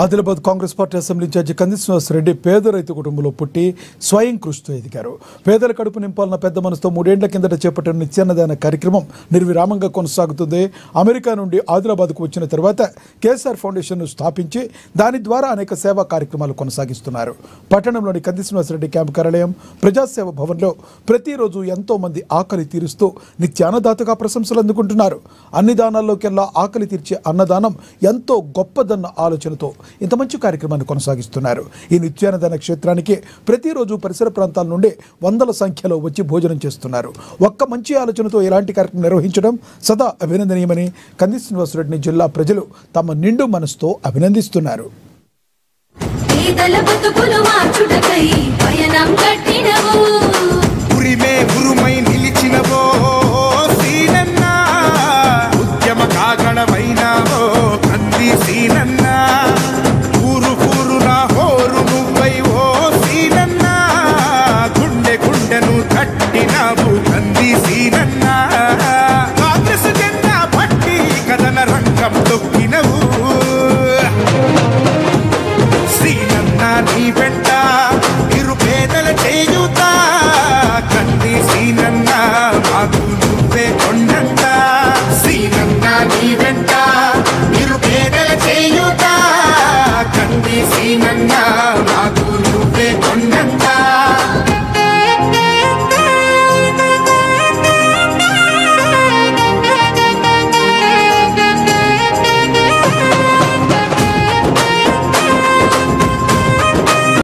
Adilabad Congress party assembly incharge Kandi Srinivas Reddy పేద రైతు కుటుంబంలో పుట్టి స్వయం కృషితో ఎదిగారు. పేదల కడుపు నింపాలన్న పెద్ద మనసుతో 3 ఏళ్ల కిందట చేపట్టిన నిత్యాన్నదాన కార్యక్రమం నిర్విరామంగా కొనసాగుతుంది. అమెరికా నుండి ఆదిలాబాద్కు వచ్చిన తర్వాత కేఎస్ఆర్ ఫౌండేషన్ను స్థాపించి దాని ద్వారా అనేక సేవా కార్యక్రమాలు కొనసాగిస్తున్నారు. పట్టణంలోని కంది శ్రీనివాస్ రెడ్డి క్యాంపు కార్యాలయం ప్రజాసేవ భవన్లో ప్రతిరోజు ఎంతో మంది ఆకలి తీరుస్తూ నిత్యాన్నదాతగా ప్రశంసలు అందుకుంటున్నారు. అన్ని దానాల్లోకెల్లా ఆకలి తీర్చే అన్నదానం ఎంతో గొప్పదన్న ఆలోచనతో ఇంత మంచి కార్యక్రమాన్ని కొనసాగిస్తున్నారు. ఈ నిత్యాన్నదాన క్షేత్రానికి ప్రతిరోజు పరిసర ప్రాంతాల నుండి వందల సంఖ్యలో వచ్చి భోజనం చేస్తున్నారు. ఒక్క మంచి ఆలోచనతో ఇలాంటి కార్యక్రమం నిర్వహించడం సదా అభినందనీయమని కంది శ్రీనివాస్ రెడ్డిని జిల్లా ప్రజలు తమ నిండు మనసుతో అభినందిస్తున్నారు. నిలిచినవో